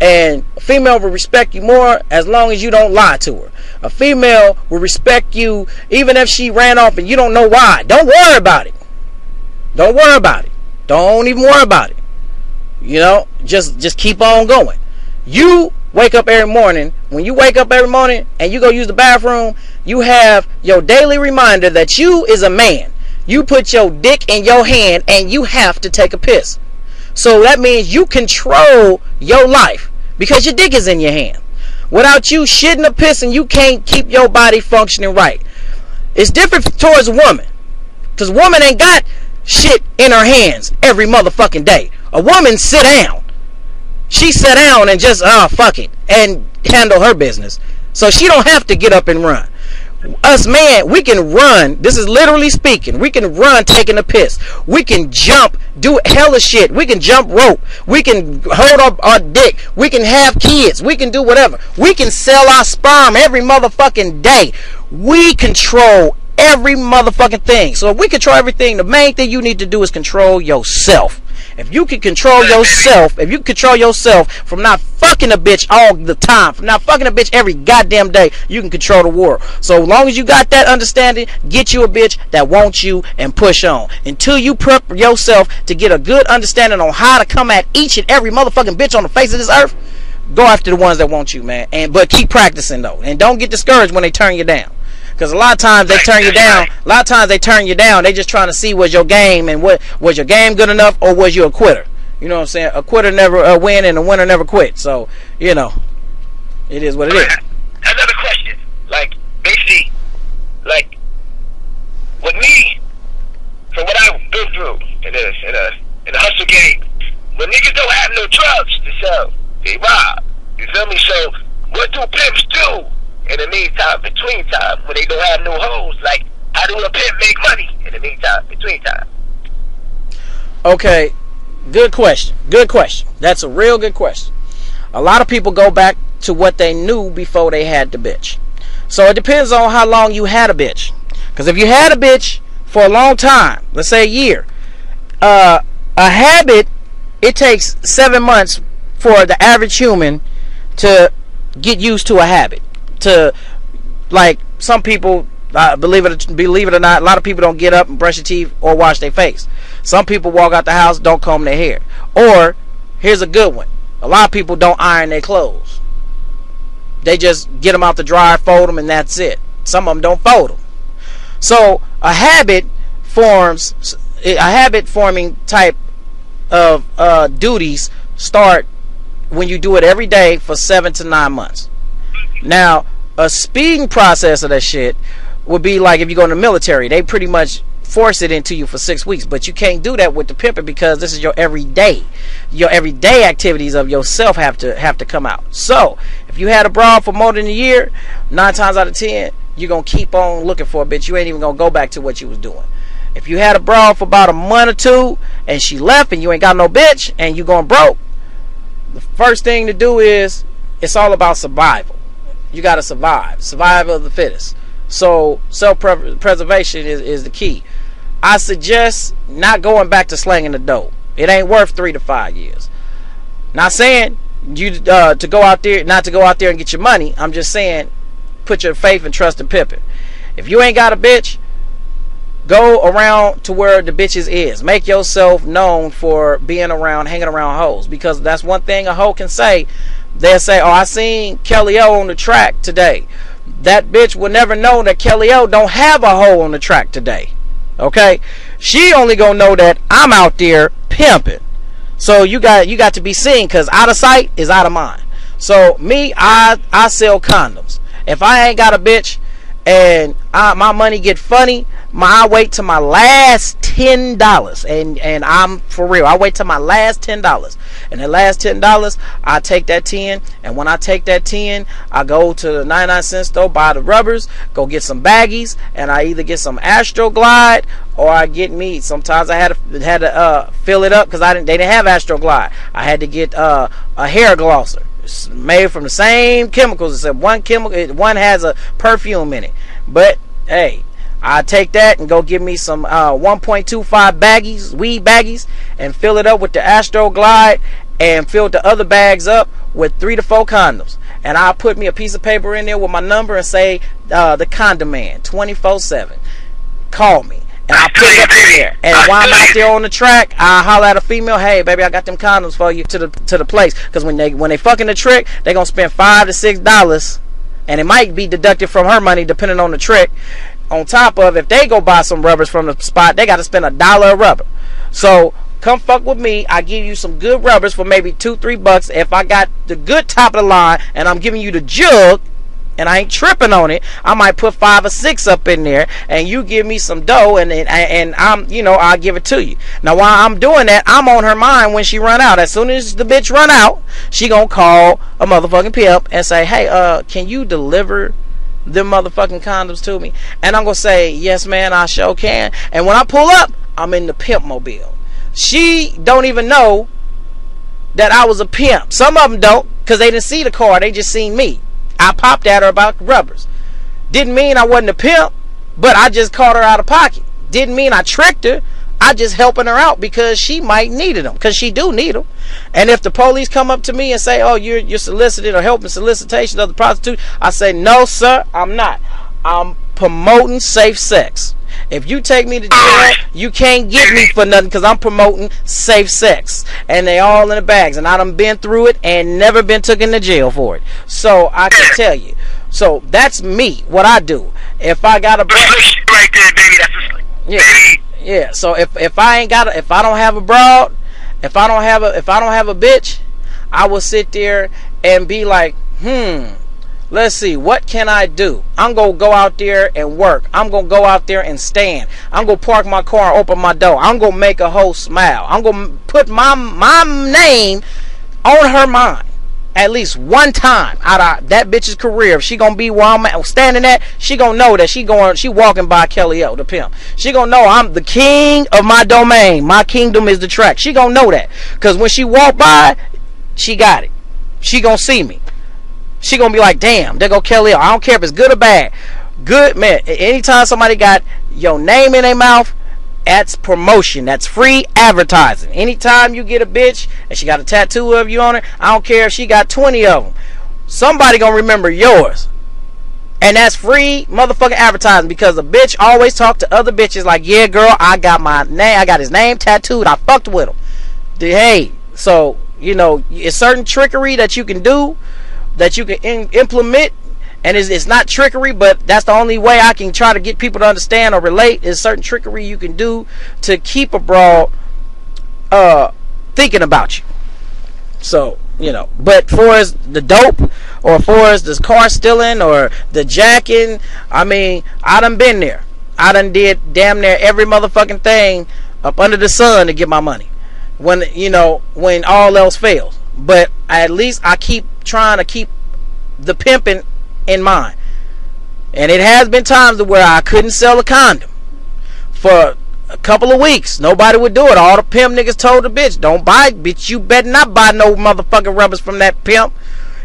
And a female will respect you more as long as you don't lie to her. A female will respect you even if she ran off and you don't know why. Don't worry about it. Don't worry about it. Don't even worry about it. You know, just keep on going. You wake up every morning. When you wake up every morning and you go use the bathroom, you have your daily reminder that you is a man. You put your dick in your hand and you have to take a piss. So that means you control your life because your dick is in your hand. Without you shitting or pissing, you can't keep your body functioning right. It's different towards a woman, because a woman ain't got shit in her hands every motherfucking day. A woman sit down. She sit down and just fuck it and handle her business. So she don't have to get up and run. Us man, we can run. This is literally speaking. We can run taking a piss. We can jump, do hella shit. We can jump rope. We can hold up our dick. We can have kids. We can do whatever. We can sell our sperm every motherfucking day. We control every motherfucking thing. So if we control everything, the main thing you need to do is control yourself. If you can control yourself, if you control yourself from not fucking a bitch all the time, from not fucking a bitch every goddamn day, you can control the world. So as long as you got that understanding, get you a bitch that wants you and push on. Until you prep yourself to get a good understanding on how to come at each and every motherfucking bitch on the face of this earth, go after the ones that want you, man. But keep practicing though, and don't get discouraged when they turn you down. Because a lot of times they turn you down. A lot of times they turn you down. They just trying to see was your game and was your game good enough, or was you a quitter? You know what I'm saying? A quitter never win, and a winner never quit. So you know, it is what it is. Another question, like basically, like with me, from what I've been through in the hustle game, when niggas don't have no drugs to sell, they rob. You feel me? So what do pimps do? In the meantime, between time, when they don't have no hoes, like, how do a pimp make money in the meantime, between time? Okay, good question. Good question. That's a real good question. A lot of people go back to what they knew before they had the bitch. So it depends on how long you had a bitch. Because if you had a bitch for a long time, let's say a year, a habit, it takes 7 months for the average human to get used to a habit. To, like, some people, believe it or not, a lot of people don't get up and brush their teeth or wash their face. Some people walk out the house, don't comb their hair. Or here's a good one, a lot of people don't iron their clothes. They just get them out the dryer, fold them, and that's it. Some of them don't fold them. So a habit forming type of duties start when you do it every day for 7 to 9 months. Now, a speeding process of that shit would be like if you go in the military. They pretty much force it into you for 6 weeks, but you can't do that with the pimping, because this is your everyday activities of yourself have to come out. So if you had a broad for more than a year, 9 times out of 10 you're gonna keep on looking for a bitch. You ain't even gonna go back to what you was doing. If you had a broad for about a month or two and she left and you ain't got no bitch and you going broke, the first thing to do is, it's all about survival. You got to survival of the fittest. So self-preservation is the key. I suggest not going back to slanging the dope. It ain't worth 3 to 5 years. Not saying you to go out there, not to go out there and get your money. I'm just saying, put your faith and trust in Pimpin. If you ain't got a bitch, go around to where the bitches is. Make yourself known for being around, hanging around hoes, because that's one thing a hoe can say. They'll say, oh, I seen Kellyo on the track today. That bitch will never know that Kellyo don't have a hoe on the track today. Okay? She only gonna know that I'm out there pimping. So you got to be seen, because out of sight is out of mind. So me, I sell condoms. If I ain't got a bitch and my money get funny, I wait till my last $10, and I'm for real. I wait till my last $10, and the last $10, I take that 10, and when I take that 10, I go to the 99-cent store, buy the rubbers, go get some baggies, and I either get some Astro Glide or I get me. Sometimes I had to fill it up because they didn't have Astro Glide. I had to get a hair glosser. It's made from the same chemicals, except one has a perfume in it. But hey, I take that and go give me some 1.25 baggies, weed baggies, and fill it up with the Astro Glide, and filled the other bags up with 3 to 4 condoms. And I put me a piece of paper in there with my number and say, the condom man, 24/7. Call me. And I put it up in there. And while I'm out there on the track, I holler at a female, hey baby, I got them condoms for you to the place. Because when they fucking the trick, they gonna spend $5 to $6, and it might be deducted from her money depending on the trick. On top of, if they go buy some rubbers from the spot, they got to spend $1 a rubber. So come fuck with me. I give you some good rubbers for maybe $2-3. If I got the good top of the line and I'm giving you the jug and I ain't tripping on it, I might put 5 or 6 up in there, and you give me some dough, and I'm, I'll give it to you. Now while I'm doing that, I'm on her mind when she run out. As soon as the bitch run out, she gonna call a motherfucking pimp and say, hey, can you deliver them motherfucking condoms to me? And I'm gonna say, yes man, I sure can. And when I pull up, I'm in the pimp mobile. She don't even know that I was a pimp. Some of them don't, because they didn't see the car, they just seen me. I popped at her about rubbers. Didn't mean I wasn't a pimp, but I just caught her out of pocket. Didn't mean I tricked her. I just helping her out because she might need them, because she do need them. And if the police come up to me and say, oh, you're soliciting or helping solicitation of the prostitute, I say, no sir, I'm not. I'm promoting safe sex. If you take me to jail, you can't get me for nothing, because I'm promoting safe sex. And they all in the bags. And I done been through it and never been taken to jail for it. So I can tell you. So that's me, what I do. If I got a right there, baby, that's yeah. So if I don't have a broad, if I don't have a bitch, I will sit there and be like, let's see, what can I do? I'm going to go out there and work. I'm going to go out there and stand. I'm going to park my car, open my door. I'm going to make a hoe smile. I'm going to put my name on her mind at least one time out of that bitch's career. If she going to be where I'm standing at, she going to know that she walking by Kellyo, the pimp. She going to know I'm the king of my domain. My kingdom is the track. She going to know that. Because when she walk by, she got it. She going to see me. She gonna be like, damn, there go Kellyo. I don't care if it's good or bad. Good, man. Anytime somebody got your name in their mouth, that's promotion. That's free advertising. Anytime you get a bitch and she got a tattoo of you on her, I don't care if she got 20 of them. Somebody gonna remember yours. And that's free motherfucking advertising, because a bitch always talk to other bitches like, yeah, girl, I got his name tattooed. I fucked with him. Hey, so, it's certain trickery that you can do, that you can implement, and it's not trickery, but that's the only way I can try to get people to understand or relate, is certain trickery you can do to keep a broad thinking about you. So, but for as the dope, or for as this car stealing or the jacking, I mean, I done been there. I done did damn near every motherfucking thing up under the sun to get my money, when all else fails. But at least I keep trying to keep the pimping in mind. And it has been times where I couldn't sell a condom for a couple of weeks. Nobody would do it. All the pimp niggas told the bitch, don't buy it, bitch. You better not buy no motherfucking rubbers from that pimp.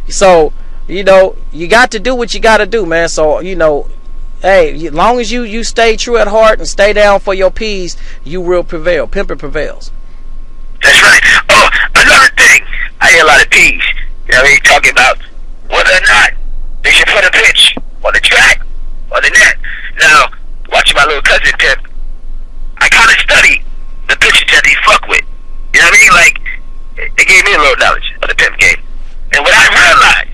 So, you got to do what you got to do, man. So, hey, as long as you stay true at heart and stay down for your P's, you will prevail. Pimping prevails. That's right. Oh, another thing. I hear a lot of P's. Talking about whether or not they should put a bitch on the track or the net. Now, watching my little cousin pimp, I kind of study the bitches that he fuck with. You know what I mean? Like, it gave me a little knowledge of the pimp game. And what I realized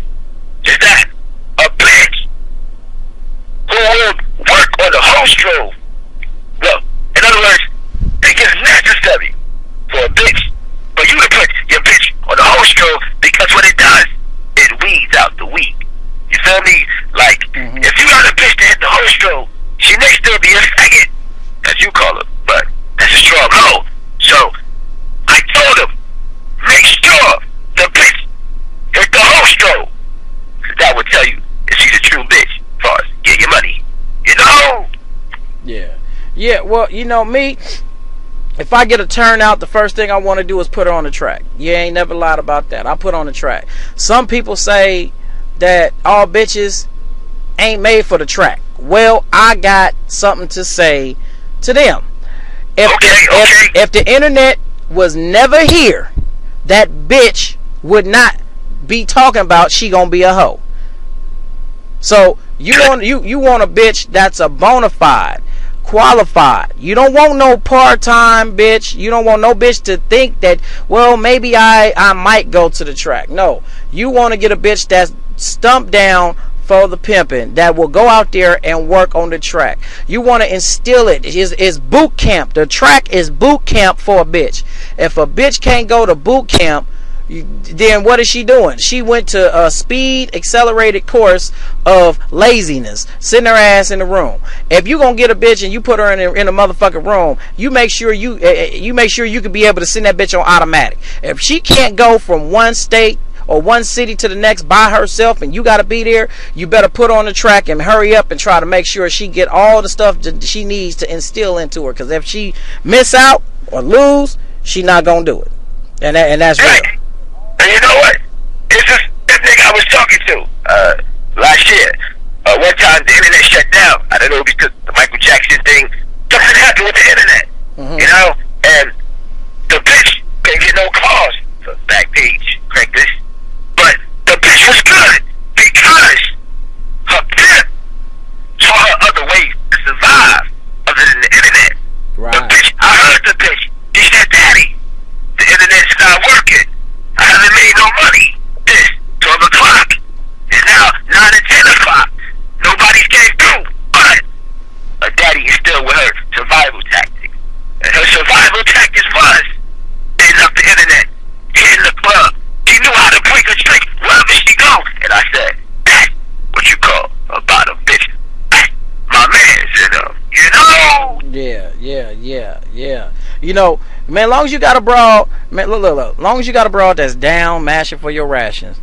is that a bitch who will work on the whole stroll, well, in other words, it is necessary for a bitch for you to put your bitch on the whole stroll, because what it does, it weeds out the weak. You feel me? Like, if you got a bitch to hit the whole stroll, she may still be a faggot, as you call her, but that's a strong hoe. So, I told him, make sure the bitch hit the whole stroll, because that would tell you if she's a true bitch, as far as get your money. Yeah, well, me, if I get a turnout, the first thing I want to do is put her on the track. You ain't never lied about that. I put her on the track. Some people say that all bitches ain't made for the track. Well, I got something to say to them. If the internet was never here that bitch would not be talking about she gonna be a hoe. So you want a bitch that's a bona fide, qualified. You don't want no part-time bitch. You don't want no bitch to think that, well, maybe I might go to the track. No, you want to get a bitch that's stumped down for the pimping, that will go out there and work on the track. You want to instill it. It's boot camp. The track is boot camp for a bitch. If a bitch can't go to boot camp, then what is she doing? She went to a speed accelerated course of laziness, sitting her ass in the room. If you gonna get a bitch and you put her in a motherfucking room, you make sure you can be able to send that bitch on automatic. If she can't go from one state or one city to the next by herself and you gotta be there, you better put on the track and hurry up and try to make sure she get all the stuff that she needs to instill into her. Because if she miss out or lose, she not gonna do it. And that's real. And you know what? It's just this nigga I was talking to last year. One time the internet shut down. I don't know, because the Michael Jackson thing. Something happened with the internet. You know? And the bitch didn't get no calls for Backpage, Craigslist. But the bitch was good because her pimp taught her other ways to survive other than the internet. Right. The bitch, I heard the bitch. She said, "Daddy, the internet's not working. I haven't made no money. It's 12 o'clock. It's now 9 and 10 o'clock. Nobody's came through." But her daddy is still with her survival tactics. And her survival tactics was hitting up the internet, hitting the club. She knew how to break a trick wherever she go. And I said, "That's what you call a bottom bitch. That's my man, you know?" Yeah. You know, man, long as you got a broad, man, look. Long as you got a broad that's down, mashing for your rations,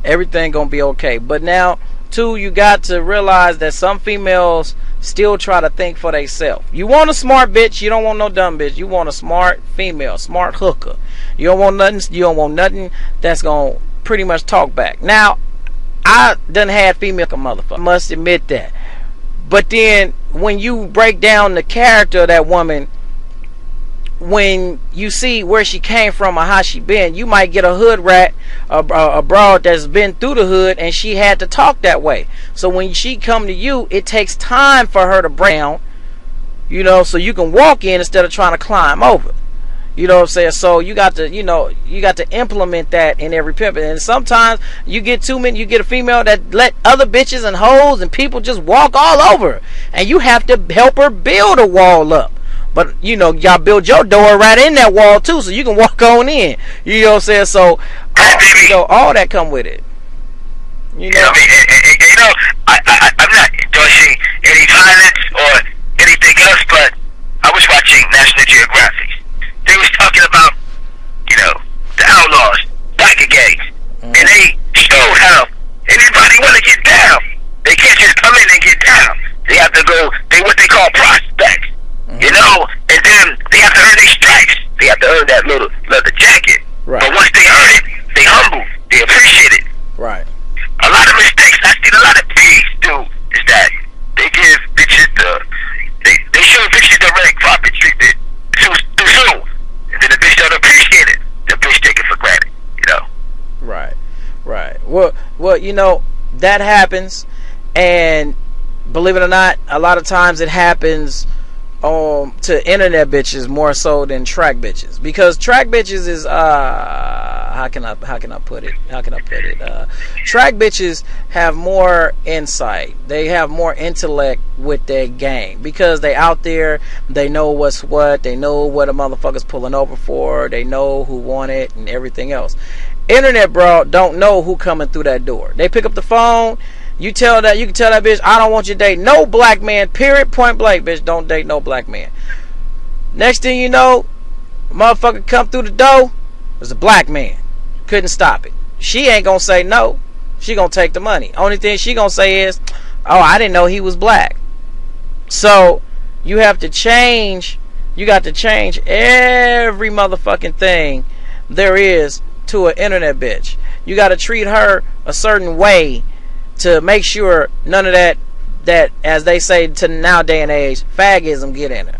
everything gonna be okay. But now, too, you got to realize that some females still try to think for themselves. You want a smart bitch, you don't want no dumb bitch. You want a smart female, smart hooker. You don't want nothing that's gonna pretty much talk back. Now, I done had female motherfucker, I must admit that. But then when you break down the character of that woman, when you see where she came from or how she been, you might get a hood rat, a broad that's been through the hood, and she had to talk that way. So when she come to you, it takes time for her to break down, you know, so you can walk in instead of trying to climb over. You know what I'm saying? So you got to implement that in every pimp. And sometimes you get you get a female that let other bitches and hoes and people just walk all over her, and you have to help her build a wall up. But, you know, y'all build your door right in that wall, too, so you can walk on in. You know what I'm saying? So, all that come with it. You know? I'm not endorsing any violence or anything else, but I was watching National Geographic. They was talking about, you know, the outlaws, biker gangs. And they showed how anybody want to get down. They can't just come in and get down. They have to go, what they call prospects. You know, and then they have to earn their stripes. They have to earn that little leather jacket. Right. But once they earn it, they humble. They appreciate it. Right. A lot of mistakes I seen a lot of thieves do is that they give bitches they show bitches the red carpet treatment too soon, and then the bitch don't appreciate it. The bitch take it for granted. You know. Right. Well, you know, that happens, and believe it or not, a lot of times it happens to internet bitches more so than track bitches, because track bitches is how can I put it track bitches have more insight, they have more intellect with their game, because they out there, they know what's what, they know what a motherfucker's pulling over for, they know who want it and everything else. Internet bro don't know who coming through that door. They pick up the phone. You can tell that bitch, I don't want you to date no black man, period, point blank, bitch, don't date no black man. Next thing you know, motherfucker come through the door, there's a black man. Couldn't stop it. She ain't gonna say no. She gonna take the money. Only thing she gonna say is, oh, I didn't know he was black. So, you have to change, you got to change every motherfucking thing there is to an internet bitch. You got to treat her a certain way to make sure none of that as they say to now day and age, fagism get in her.